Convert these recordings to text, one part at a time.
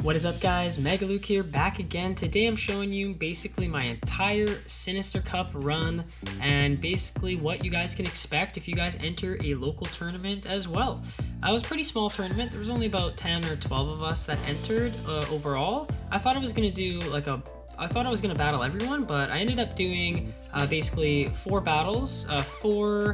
What is up guys, MagaLuke here, back again. Today I'm showing you basically my entire Sinister Cup run and basically what you guys can expect if you guys enter a local tournament as well. It was a pretty small tournament. There was only about 10 or 12 of us that entered overall. I thought I was going to do I thought I was going to battle everyone, but I ended up doing basically 4 battles, three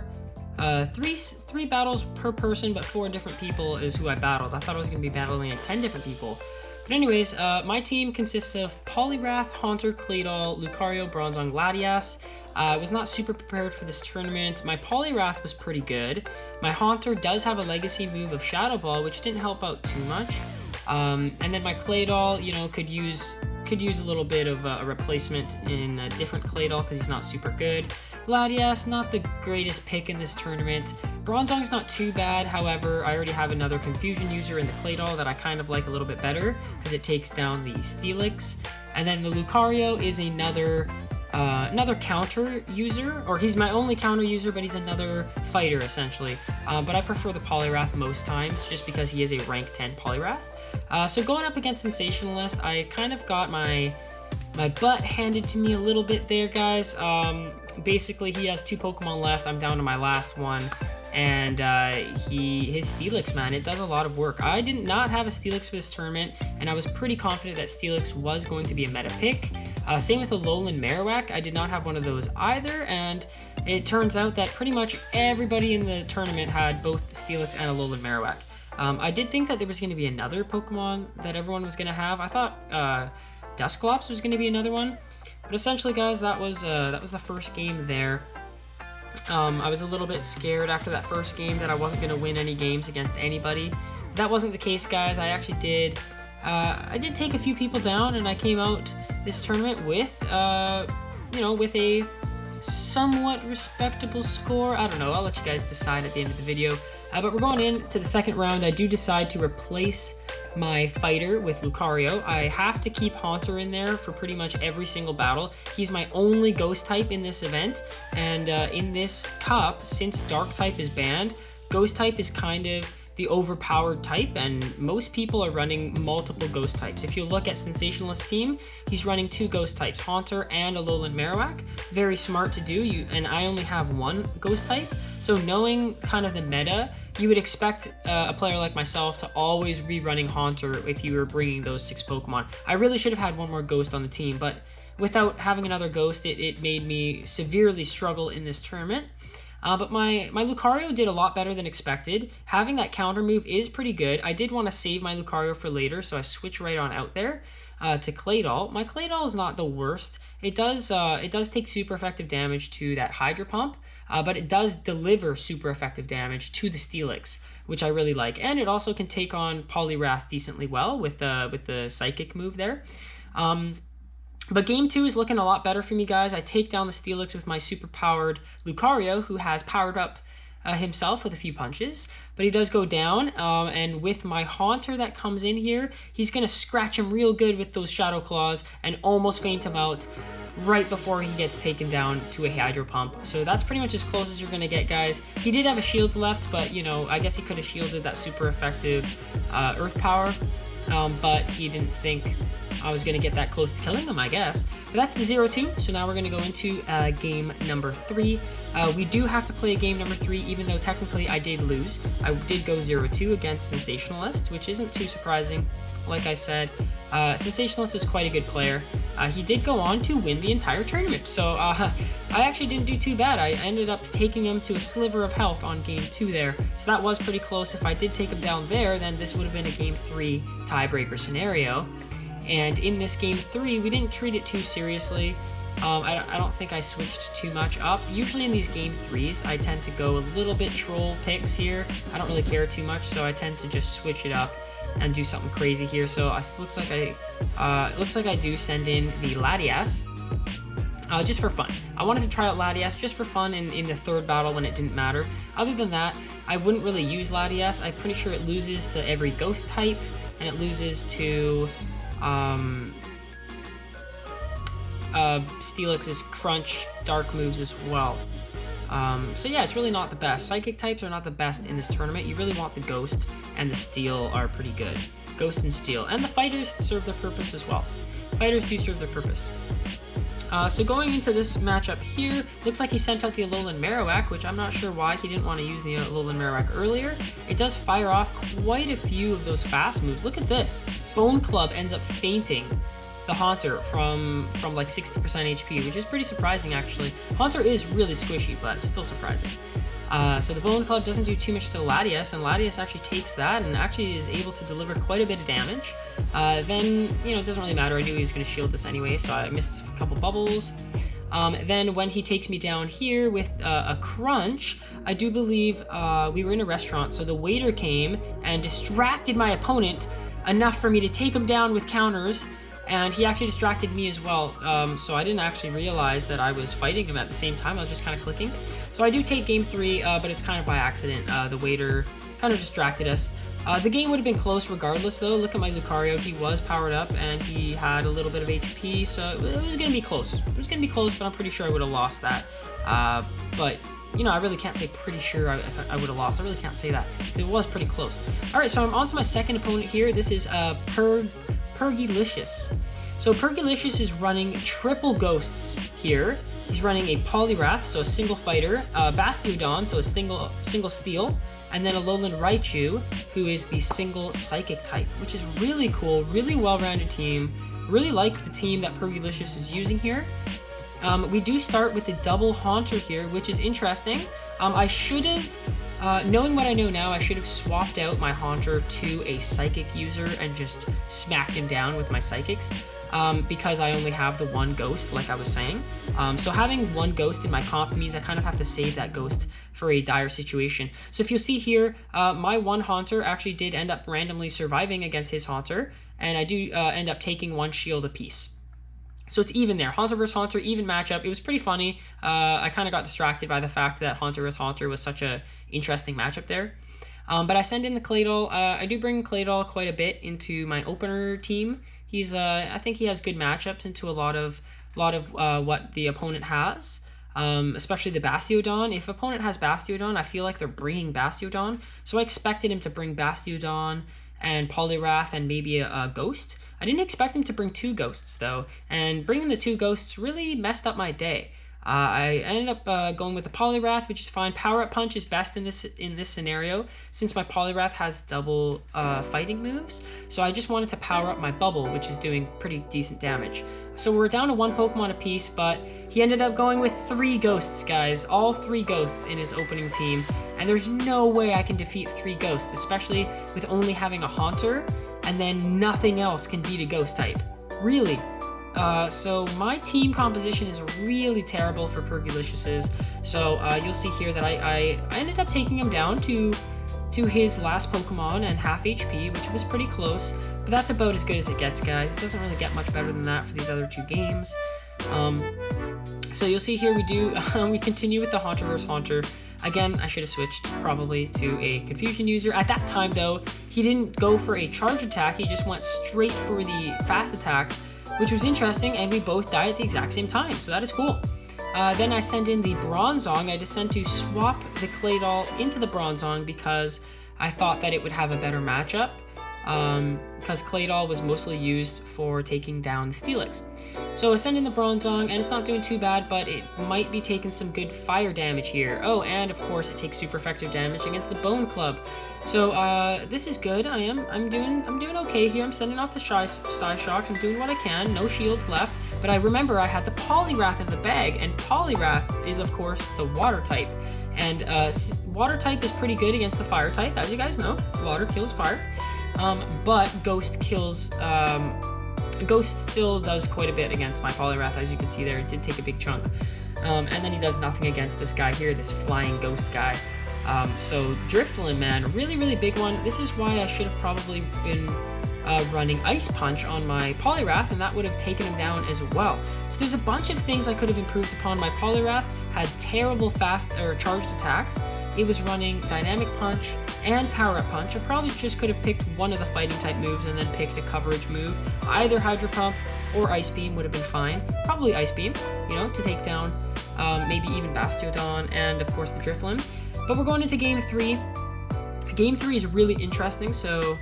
battles per person, but 4 different people is who I battled. I thought I was going to be battling like 10 different people. But anyways, my team consists of Poliwrath, Haunter, Claydol, Lucario, Bronzong, Latias. I was not super prepared for this tournament. My Poliwrath was pretty good. My Haunter does have a legacy move of Shadow Ball, which didn't help out too much. And then my Claydol, you know, could use a little bit of a replacement in a different Claydol because he's not super good. Latias, not the greatest pick in this tournament. Bronzong's not too bad, however, I already have another Confusion user in the Claydol that I kind of like a little bit better because it takes down the Steelix. And then the Lucario is another counter user, or he's my only counter user, but he's another fighter essentially. But I prefer the Poliwrath most times just because he is a rank 10 Poliwrath. So going up against Sensationalist, I kind of got my butt handed to me a little bit there, guys. Basically, he has 2 Pokemon left. I'm down to my last one. And his Steelix, man, it does a lot of work. I did not have a Steelix for this tournament, and I was pretty confident that Steelix was going to be a meta pick. Same with Alolan Marowak. I did not have one of those either, and it turns out that pretty much everybody in the tournament had both Steelix and Alolan Marowak. I did think that there was going to be another Pokemon that everyone was going to have. I thought Dusclops was going to be another one. But essentially, guys, that was the first game there. I was a little bit scared after that first game that I wasn't going to win any games against anybody. But that wasn't the case, guys. I actually did. I did take a few people down, and I came out this tournament with, with a somewhat respectable score. I don't know. I'll let you guys decide at the end of the video. But we're going into the second round. I do decide to replace my fighter with Lucario. I have to keep Haunter in there for pretty much every single battle. He's my only ghost type in this event, and in this cup, since dark type is banned, ghost type is kind of the overpowered type, and most people are running multiple ghost types. If you look at Sensationalist's team, he's running 2 ghost types, Haunter and Alolan Marowak. Very smart to do, and I only have 1 ghost type. So knowing kind of the meta, you would expect a player like myself to always be running Haunter if you were bringing those 6 Pokemon. I really should have had 1 more Ghost on the team, but without having another Ghost, it made me severely struggle in this tournament. But my Lucario did a lot better than expected. Having that counter move is pretty good. I did want to save my Lucario for later, so I switched right on out there to Claydol. My Claydol is not the worst. It does take super effective damage to that Hydro Pump, but it does deliver super effective damage to the Steelix, which I really like. And it also can take on Poliwrath decently well with the Psychic move there. But game 2 is looking a lot better for me, guys. I take down the Steelix with my super-powered Lucario, who has powered up himself with a few punches. But he does go down, and with my Haunter that comes in here, he's going to scratch him real good with those Shadow Claws and almost faint him out right before he gets taken down to a Hydro Pump. So that's pretty much as close as you're going to get, guys. He did have a shield left, but, you know, I guess he could have shielded that super effective Earth Power, but he didn't think I was going to get that close to killing him, I guess. But that's the 0-2, so now we're going to go into game number 3. We do have to play game number 3, even though technically I did lose. I did go 0-2 against Sensationalist, which isn't too surprising. Like I said, Sensationalist is quite a good player. He did go on to win the entire tournament, so I actually didn't do too bad. I ended up taking him to a sliver of health on game 2 there, so that was pretty close. If I did take him down there, then this would have been a game 3 tiebreaker scenario. And in this game 3, we didn't treat it too seriously. I don't think I switched too much up. Usually in these game 3s, I tend to go a little bit troll picks here. I don't really care too much, so I tend to just switch it up and do something crazy here. So it looks like I do send in the Latias. Just for fun. I wanted to try out Latias just for fun in the 3rd battle when it didn't matter. Other than that, I wouldn't really use Latias. I'm pretty sure it loses to every ghost type, and it loses to Steelix's Crunch Dark moves as well. So yeah, it's really not the best. Psychic types are not the best in this tournament. You really want the Ghost, and the Steel are pretty good. Ghost and Steel. And the fighters serve their purpose as well. Fighters do serve their purpose. So going into this matchup here, looks like he sent out the Alolan Marowak, which I'm not sure why he didn't want to use the Alolan Marowak earlier. It does fire off quite a few of those fast moves. Look at this. Bone Club ends up fainting the Haunter from like 60% HP, which is pretty surprising actually. Haunter is really squishy, but still surprising. So the Bone Club doesn't do too much to Latias, and Latias actually takes that and actually is able to deliver quite a bit of damage. Then, it doesn't really matter. I knew he was going to shield this anyway, so I missed a couple bubbles. Then when he takes me down here with a crunch, I do believe we were in a restaurant, so the waiter came and distracted my opponent enough for me to take him down with counters. And he actually distracted me as well, so I didn't actually realize that I was fighting him at the same time. I was just kind of clicking. So I do take game 3, but it's kind of by accident. The waiter kind of distracted us. The game would have been close regardless, though. Look at my Lucario. He was powered up, and he had a little bit of HP, so it was going to be close. It was going to be close, but I'm pretty sure I would have lost that. But I really can't say pretty sure I would have lost. I really can't say that. It was pretty close. All right, so I'm on to my second opponent here. This is Pergilicious. So Pergilicious is running triple ghosts here. He's running a Poliwrath, so a single fighter, Bastiodon, so a single steel, and then a Alolan Raichu, who is the single psychic type, which is really cool, really well-rounded team. Really like the team that Pergilicious is using here. We do start with a double Haunter here, which is interesting. I should have, knowing what I know now, I should have swapped out my Haunter to a Psychic user and just smacked him down with my Psychics, because I only have the one Ghost, like I was saying. So having one Ghost in my comp means I kind of have to save that Ghost for a dire situation. So if you'll see here, my one Haunter actually did end up randomly surviving against his Haunter, and I do end up taking one shield apiece. So it's even there. Haunter vs. Haunter, even matchup. It was pretty funny. I kind of got distracted by the fact that Haunter vs. Haunter was such a interesting matchup there. But I send in the Claydol. I do bring Claydol quite a bit into my opener team. He's I think he has good matchups into a lot of what the opponent has. Especially the Bastiodon. If opponent has Bastiodon, I feel like they're bringing Bastiodon. So I expected him to bring Bastiodon and Poliwrath and maybe a Ghost. I didn't expect him to bring 2 Ghosts though, and bringing the 2 Ghosts really messed up my day. I ended up going with the Poliwrath, which is fine. Power Up Punch is best in this scenario, since my Poliwrath has double fighting moves. So I just wanted to power up my Bubble, which is doing pretty decent damage. So we're down to 1 Pokemon apiece, but he ended up going with 3 Ghosts, guys. All 3 Ghosts in his opening team. And there's no way I can defeat 3 Ghosts, especially with only having a Haunter, and then nothing else can beat a Ghost type. Really. So my team composition is really terrible for Pergilicious's. So you'll see here that I ended up taking him down to his last Pokemon and half HP, which was pretty close. But that's about as good as it gets, guys. It doesn't really get much better than that for these other 2 games. So you'll see here we continue with the Haunter vs. Haunter. Again, I should have switched probably to a Confusion user. At that time though, he didn't go for a charge attack, he just went straight for the fast attacks, which was interesting, and we both died at the exact same time, so that is cool. Then I send in the Bronzong. I decided to swap the Claydol into the Bronzong because I thought that it would have a better matchup, because Claydol was mostly used for taking down the Steelix. So I send in the Bronzong, and it's not doing too bad, but it might be taking some good fire damage here. Oh, and of course it takes super effective damage against the Bone Club. So this is good. I'm doing okay here. I'm sending off the Side Shocks. I'm doing what I can. No shields left. But I remember I had the Poliwrath in the bag, and Poliwrath is of course the Water type. And Water type is pretty good against the Fire type, as you guys know. Water kills fire. But Ghost kills, Ghost still does quite a bit against my Poliwrath, as you can see there. It did take a big chunk. And then he does nothing against this guy here, this flying Ghost guy. So Drifloon, man, really, really big one. This is why I should have probably been running Ice Punch on my Poliwrath, and that would have taken him down as well. So there's a bunch of things I could have improved upon. My Poliwrath had terrible fast or charged attacks. It was running Dynamic Punch and Power Up Punch. I probably just could have picked one of the fighting type moves and then picked a coverage move. Either Hydro Pump or Ice Beam would have been fine. Probably Ice Beam, to take down maybe even Bastiodon and of course the Drifloon. But we're going into Game 3. Game 3 is really interesting, so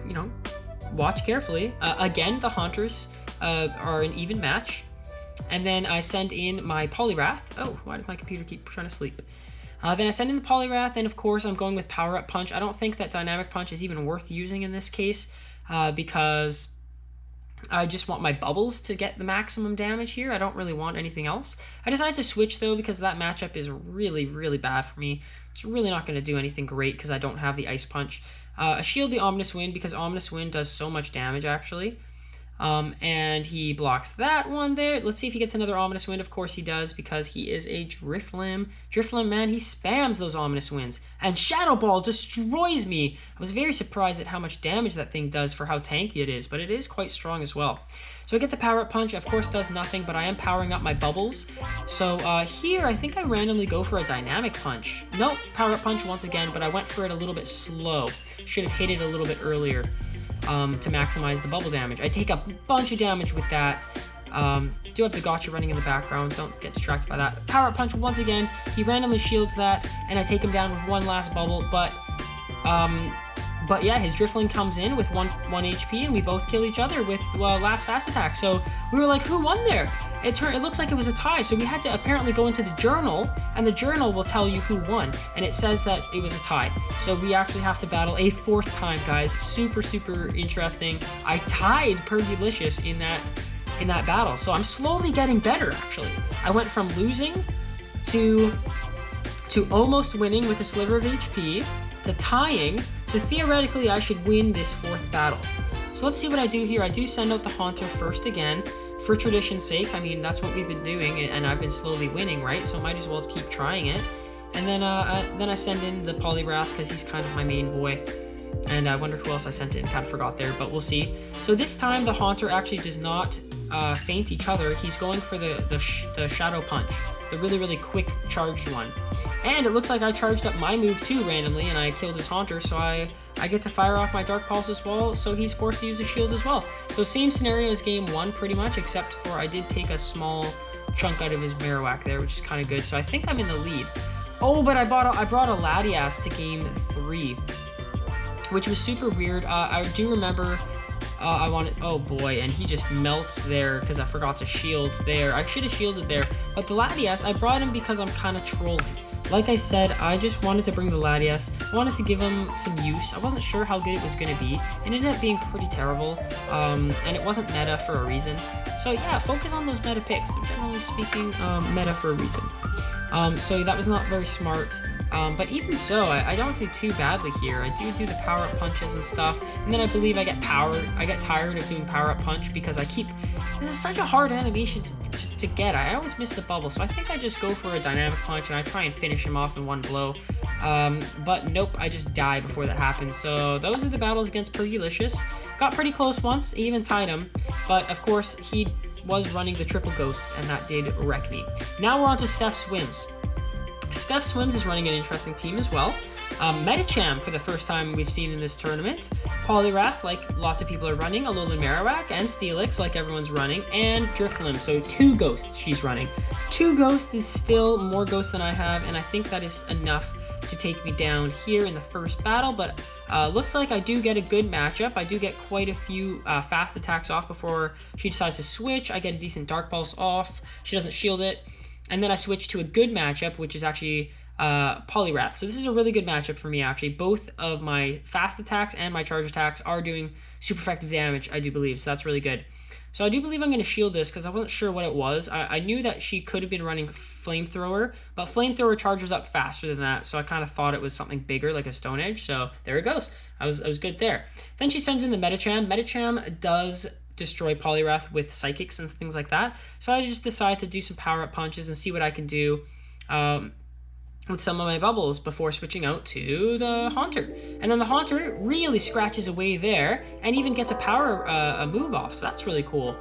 you know, watch carefully. Again, the Haunters are an even match. And then I send in my Poliwrath. Oh, why does my computer keep trying to sleep? Then I send in the Poliwrath, and of course I'm going with Power Up Punch. I don't think that Dynamic Punch is even worth using in this case, because I just want my bubbles to get the maximum damage here. I don't really want anything else. I decided to switch though because that matchup is really, really bad for me. It's really not going to do anything great because I don't have the Ice Punch. I shield the Ominous Wind because Ominous Wind does so much damage actually. And he blocks that one there. Let's see if he gets another Ominous Wind. Of course he does because he is a Drifloon. Drifloon, man, he spams those Ominous Winds. And Shadow Ball destroys me. I was very surprised at how much damage that thing does for how tanky it is, but it is quite strong as well. So I get the Power Up Punch. Of course does nothing, but I am powering up my bubbles. So here, I think I randomly go for a Dynamic Punch. Nope, Power Up Punch once again, but I went for it a little bit slow. Should have hit it a little bit earlier. To maximize the bubble damage. I take a bunch of damage with that. Do have the gotcha running in the background. Don't get distracted by that. Power Up Punch once again. He randomly shields that, and I take him down with one last bubble. But yeah, his Drifloon comes in with one HP, and we both kill each other with last fast attack. So we were like, who won there? It looks like it was a tie, so we had to apparently go into the journal, and the journal will tell you who won, and it says that it was a tie. So we actually have to battle a fourth time, guys. Super, super interesting. I tied Pergulicious in that battle, so I'm slowly getting better, actually. I went from losing to almost winning with a sliver of HP to tying, so theoretically I should win this fourth battle. So let's see what I do here. I do send out the Haunter first again. For tradition's sake, I mean, that's what we've been doing, and I've been slowly winning, right? So might as well keep trying it. And then I send in the Poliwrath because he's kind of my main boy. And I wonder who else I sent in. Kind of forgot there, but we'll see. So this time the Haunter actually does not feint each other. He's going for the Shadow Punch, the really, really quick charged one. And it looks like I charged up my move too randomly, and I killed his Haunter, so I get to fire off my Dark Pulse as well, so he's forced to use a shield as well. So same scenario as game one pretty much, except for I did take a small chunk out of his Marowak there, which is kind of good. So I think I'm in the lead. Oh, but I brought a Latias to game 3, which was super weird. I do remember I wanted, oh boy, and he just melts there because I forgot to shield there. I should have shielded there, but the Latias, I brought him because I'm kind of trolling. Like I said, I just wanted to bring the Latias. I wanted to give him some use. I wasn't sure how good it was going to be. It ended up being pretty terrible, and it wasn't meta for a reason. So yeah, focus on those meta picks. They're generally speaking meta for a reason. So that was not very smart. But even so, I don't do too badly here. I do the power-up punches and stuff, and then I believe I get tired of doing power-up punch because this is such a hard animation to get. I always miss the bubble, so I think I just go for a dynamic punch and I try and finish him off in one blow. But nope, I just die before that happens. So those are the battles against Pergulicious. Got pretty close once, even tied him, but of course he was running the triple ghosts, and that did wreck me. Now we're on to Steph Swims. Steph Swims is running an interesting team as well. Medicham for the first time we've seen in this tournament. Poliwrath, like lots of people are running. Alolan Marowak and Steelix, like everyone's running. And Drifloon, so 2 ghosts she's running. 2 ghosts is still more ghosts than I have, and I think that is enough to take me down here in the first battle. But looks like I do get a good matchup. I do get quite a few fast attacks off before she decides to switch. I get a decent Dark Pulse off. She doesn't shield it. And then I switch to a good matchup, which is actually Poliwrath. So this is a really good matchup for me, actually. Both of my fast attacks and my charge attacks are doing super effective damage, I do believe. So that's really good. So I do believe I'm going to shield this because I wasn't sure what it was. I knew that she could have been running Flamethrower, but Flamethrower charges up faster than that. So I kind of thought it was something bigger, like a Stone Edge. So there it goes. I was good there. Then she sends in the Medicham. Medicham does destroy Poliwrath with Psychics and things like that. So I just decided to do some power-up punches and see what I can do with some of my bubbles before switching out to the Haunter. And then the Haunter really scratches away there and even gets a move off, so that's really cool.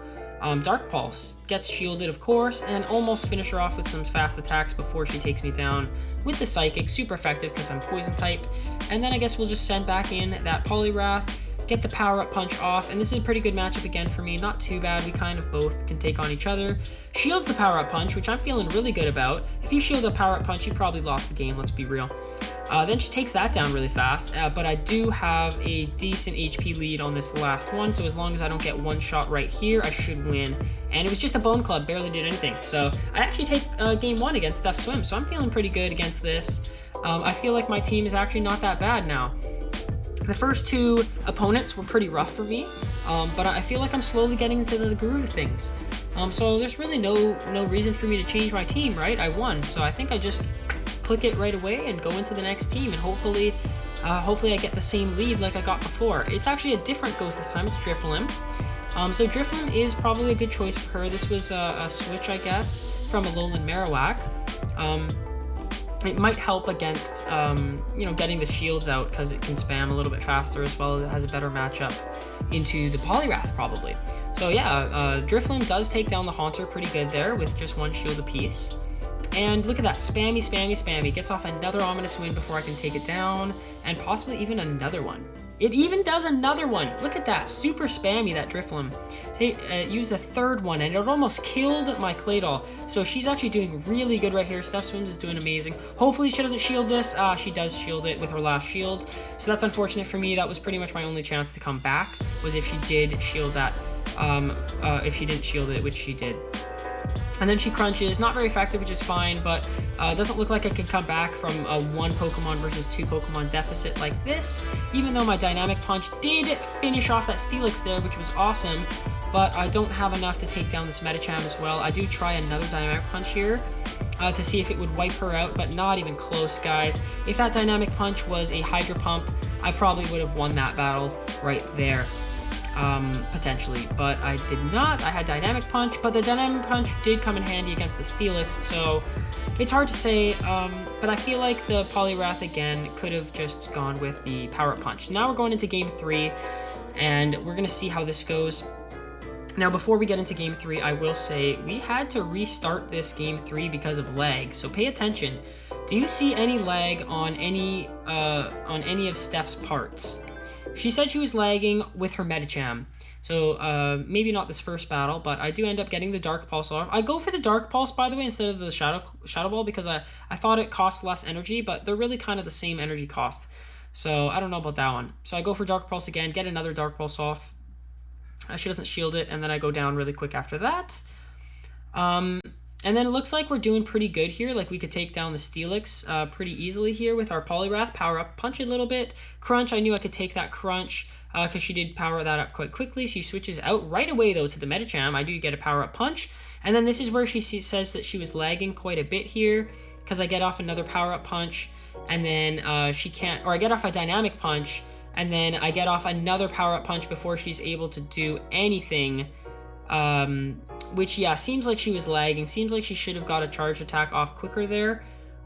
Dark Pulse gets shielded, of course, and almost finish her off with some fast attacks before she takes me down with the Psychic. Super effective because I'm Poison type. And then I guess we'll just send back in that Poliwrath. get the power-up punch off, and this is a pretty good matchup again for me. Not too bad. We kind of both can take on each other. Shields the power-up punch, which I'm feeling really good about. If you shield a power-up punch, you probably lost the game, let's be real. Then she takes that down really fast, but I do have a decent HP lead on this last one, so as long as I don't get one shot right here, I should win. And it was just a bone club, barely did anything. So I actually take game 1 against Steph Swim, so I'm feeling pretty good against this. I feel like my team is actually not that bad now. The first 2 opponents were pretty rough for me, but I feel like I'm slowly getting into the groove of things. So there's really no reason for me to change my team, right? I won, so I think I just click it right away and go into the next team, and hopefully I get the same lead like I got before. It's actually a different ghost this time. It's Drifloon. So Drifloon is probably a good choice for her. This was a switch, I guess, from Alolan Marowak. It might help against, you know, getting the shields out because it can spam a little bit faster, as well as it has a better matchup into the Poliwrath, probably. So yeah, Drifloon does take down the Haunter pretty good there with just 1 shield apiece. And look at that, spammy, spammy, spammy. Gets off another Ominous Wind before I can take it down, and possibly even another one. It even does another one. Look at that, super spammy, that Drifloon. Used a 3rd one, and it almost killed my Claydol. So she's actually doing really good right here. Steph Swims is doing amazing. Hopefully she doesn't shield this. She does shield it with her last shield. So that's unfortunate for me. That was pretty much my only chance to come back, was if she did shield that. If she didn't shield it, which she did. And then she crunches, not very effective, which is fine, but it doesn't look like I can come back from a 1 Pokemon versus 2 Pokemon deficit like this, even though my Dynamic Punch did finish off that Steelix there, which was awesome, but I don't have enough to take down this Medicham as well. I do try another Dynamic Punch here to see if it would wipe her out, but not even close, guys. If that Dynamic Punch was a Hydro Pump, I probably would have won that battle right there. Potentially, but I did not. I had Dynamic Punch, but the Dynamic Punch did come in handy against the Steelix, so it's hard to say, but I feel like the Poliwrath again could have just gone with the Power Punch. Now we're going into Game 3, and we're going to see how this goes. Now, before we get into Game 3, I will say we had to restart this Game 3 because of lag, so pay attention. Do you see any lag on any of Steph's parts? She said she was lagging with her Medicham, so maybe not this first battle, but I do end up getting the Dark Pulse off. I go for the Dark Pulse, by the way, instead of the Shadow Ball, because I thought it cost less energy, but they're really kind of the same energy cost, so I don't know about that one. So I go for Dark Pulse again, get another Dark Pulse off. She doesn't shield it, and then I go down really quick after that. And then it looks like we're doing pretty good here. Like, we could take down the Steelix pretty easily here with our Poliwrath. Power up, punch a little bit. Crunch, I knew I could take that Crunch because she did power that up quite quickly. She switches out right away, though, to the Medicham. I do get a power up punch. And then this is where she says that she was lagging quite a bit here because I get off another power up punch. And then she can't, or I get off a Dynamic Punch. And then I get off another power up punch before she's able to do anything. Which, yeah, seems like she was lagging. Seems like she should have got a charge attack off quicker there.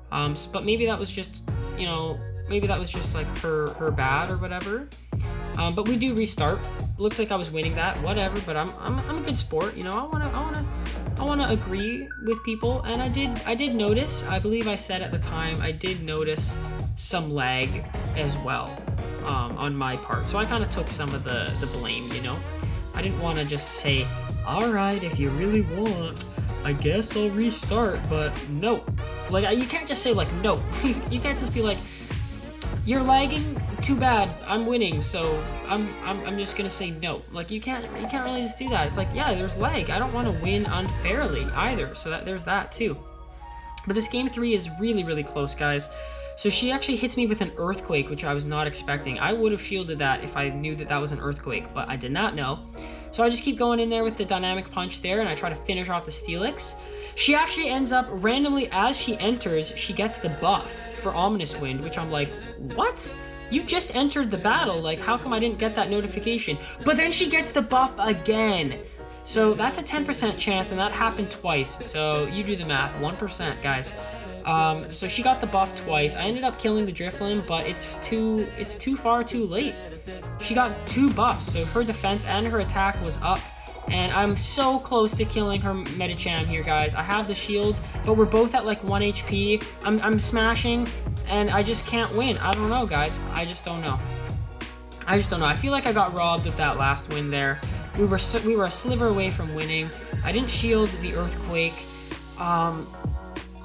But maybe that was just, you know, maybe that was just like her bad or whatever. But we do restart. Looks like I was winning that, whatever. But I'm a good sport, you know. I wanna agree with people, and I did notice. I believe I said at the time I did notice some lag as well on my part. So I kind of took some of the blame, you know. I didn't want to just say, all right, if you really want, I guess I'll restart, but no. Like, you can't just say, like, no. You can't just be like, you're lagging, too bad, I'm winning, so I'm just gonna say no. Like, you can't really just do that. It's like, yeah, there's lag. I don't want to win unfairly either, so there's that too. But this Game 3 is really, really close, guys. So she actually hits me with an Earthquake, which I was not expecting. I would have shielded that if I knew that that was an Earthquake, but I did not know. So I just keep going in there with the Dynamic Punch there, and I try to finish off the Steelix. She actually ends up, randomly, as she enters, she gets the buff for Ominous Wind, which I'm like, what? You just entered the battle, like, how come I didn't get that notification? But then she gets the buff again. So that's a 10% chance, and that happened twice. So you do the math, 1%, guys. So she got the buff twice. I ended up killing the Drifloon, but it's too far too late. She got 2 buffs, so her defense and her attack was up. And I'm so close to killing her Medicham here, guys. I have the shield, but we're both at like 1 HP. I'm smashing, and I just can't win. I don't know, guys. I just don't know. I just don't know. I feel like I got robbed of that last win there. We were a sliver away from winning. I didn't shield the Earthquake.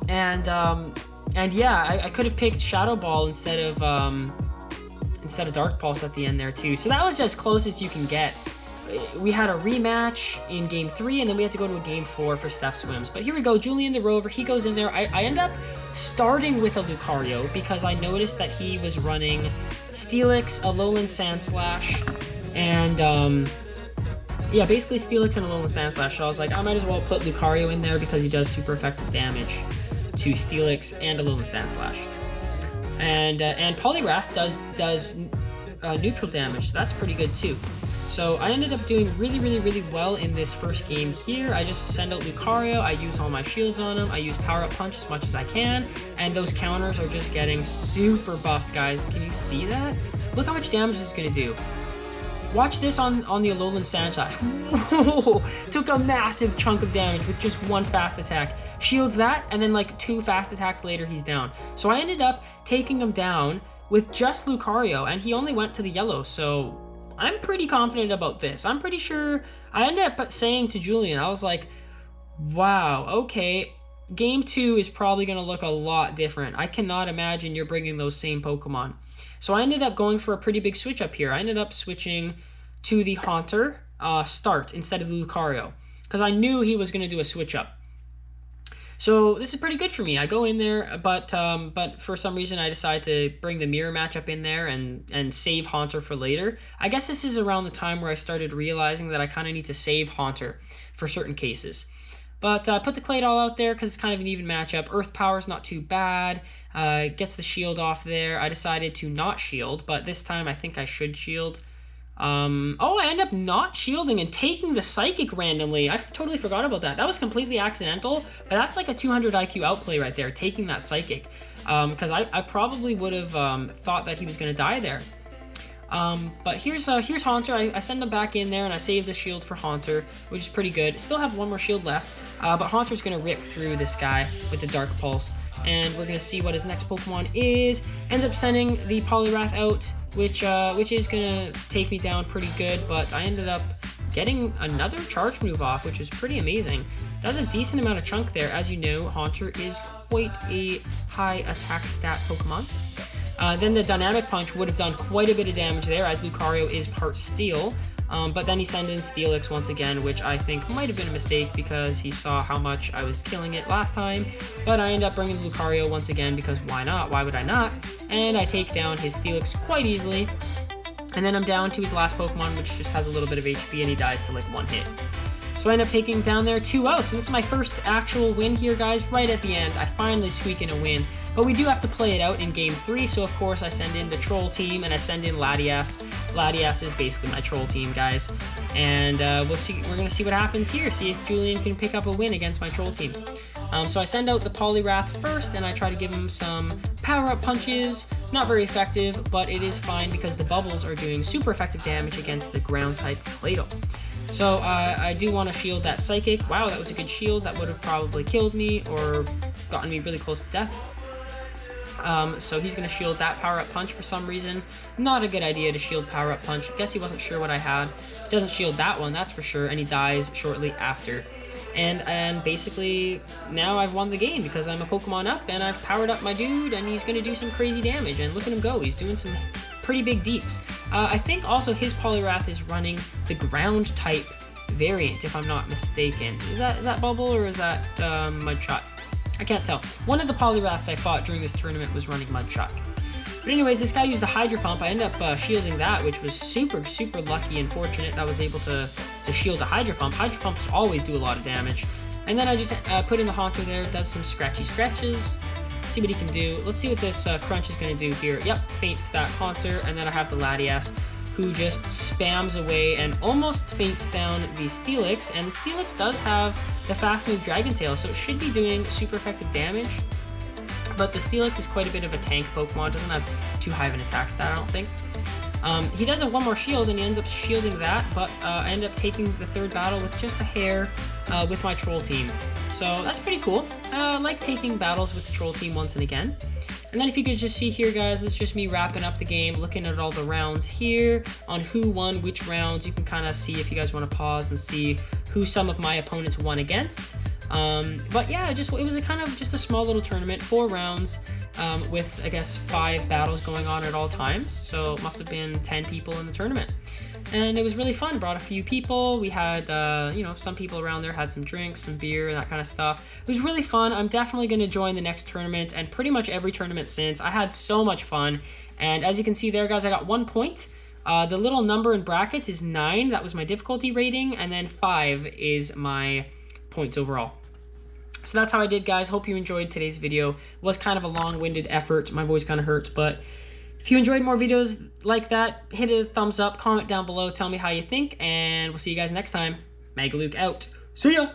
And yeah, I could have picked Shadow Ball instead of Dark Pulse at the end there too. So that was just close as you can get. We had a rematch in game 3, and then we had to go to a game 4 for Steph Swims. But here we go, Julian the Rover, he goes in there. I end up starting with a Lucario because I noticed that he was running Steelix, Alolan Sandslash, and yeah, basically Steelix and Alolan Sandslash. So I was like, I might as well put Lucario in there because he does super effective damage to Steelix and Alolan Sandslash. And Poliwrath does neutral damage, so that's pretty good too. So I ended up doing really well in this first game here. I just send out Lucario, I use all my shields on him, I use Power Up Punch as much as I can, and those counters are just getting super buffed, guys. Can you see that? Look how much damage this is going to do. Watch this on the Alolan Sandslash. Whoa! Took a massive chunk of damage with just one fast attack. Shields that, and then like 2 fast attacks later, he's down. So I ended up taking him down with just Lucario, and he only went to the yellow, so I'm pretty confident about this. I'm pretty sure. I ended up saying to Julian, I was like, wow, okay, game 2 is probably going to look a lot different. I cannot imagine you're bringing those same Pokemon. So I ended up going for a pretty big switch up here. I ended up switching to the Haunter start instead of the Lucario because I knew he was going to do a switch up. So this is pretty good for me. I go in there, but for some reason I decide to bring the mirror matchup in there and save Haunter for later. I guess this is around the time where I started realizing that I kind of need to save Haunter for certain cases. But put the Claydol out there because it's kind of an even matchup. Earth Power's not too bad. Gets the shield off there. I decided to not shield, but this time I think I should shield. Oh, I end up not shielding and taking the Psychic randomly. I totally forgot about that. That was completely accidental, but that's like a 200 IQ outplay right there, taking that Psychic. Because I probably would have thought that he was going to die there. But here's Haunter. I send him back in there and I save the shield for Haunter, which is pretty good. Still have one more shield left, but Haunter's going to rip through this guy with the Dark Pulse. And we're going to see what his next Pokemon is. Ends up sending the Poliwrath out, which is going to take me down pretty good, but I ended up getting another charge move off, which was pretty amazing. Does a decent amount of chunk there. As you know, Haunter is quite a high attack stat Pokemon. Then the Dynamic Punch would have done quite a bit of damage there, as Lucario is part Steel. But then he sent in Steelix once again, which I think might have been a mistake because he saw how much I was killing it last time. But I end up bringing Lucario once again because why not? Why would I not? And I take down his Steelix quite easily. And then I'm down to his last Pokemon, which just has a little bit of HP, and he dies to like 1 hit. So I end up taking him down there 2-0. So this is my first actual win here, guys. Right at the end, I finally squeak in a win. But we do have to play it out in Game 3, so of course I send in the Troll team, and I send in Latias. Latias is basically my Troll team, guys. And we're going to see what happens here, see if Julian can pick up a win against my Troll team. So I send out the Poliwrath first, and I try to give him some power-up punches. Not very effective, but it is fine because the bubbles are doing super effective damage against the ground-type Claydol. So I do want to shield that Psychic. Wow, that was a good shield. That would have probably killed me or gotten me really close to death. So he's going to shield that Power-Up Punch for some reason. Not a good idea to shield Power-Up Punch. I guess he wasn't sure what I had. He doesn't shield that one, that's for sure, and he dies shortly after. And basically, now I've won the game because I'm a Pokemon up, and I've powered up my dude, and he's going to do some crazy damage. And look at him go. He's doing some pretty big deeps. I think also his Poliwrath is running the Ground-type variant, if I'm not mistaken. Is that Bubble, or is that Mudshot? I can't tell. One of the Poliwraths I fought during this tournament was running Mudshot. But anyways, this guy used a Hydro Pump. I ended up shielding that, which was super lucky and fortunate that I was able to shield a Hydro Pump. Hydro Pumps always do a lot of damage. And then I just put in the Haunter there, does some scratchy scratches. See what he can do. Let's see what this Crunch is going to do here. Yep, faints that Haunter, and then I have the Latias, who just spams away and almost faints down the Steelix. And the Steelix does have the fast move Dragon Tail, so it should be doing super effective damage. But the Steelix is quite a bit of a tank Pokemon, doesn't have too high of an attack stat, I don't think. He does have one more shield, and he ends up shielding that, but I end up taking the third battle with just a hair with my Troll team. So that's pretty cool. I like taking battles with the Troll team once and again. And then if you could just see here, guys, it's just me wrapping up the game, looking at all the rounds here on who won which rounds. You can kind of see if you guys want to pause and see who some of my opponents won against. But yeah, it was a kind of just a small little tournament, 4 rounds, with, I guess, 5 battles going on at all times. So it must have been 10 people in the tournament. And it was really fun. Brought a few people. We had, you know, some people around there had some drinks, some beer, and that kind of stuff. It was really fun. I'm definitely going to join the next tournament and pretty much every tournament since. I had so much fun. And as you can see there, guys, I got 1 point. The little number in brackets is 9. That was my difficulty rating. And then 5 is my points overall. So that's how I did, guys. Hope you enjoyed today's video. It was kind of a long-winded effort. My voice kind of hurts, but if you enjoyed more videos like that, hit a thumbs up, comment down below, tell me how you think, and we'll see you guys next time. MagaLuke out. See ya!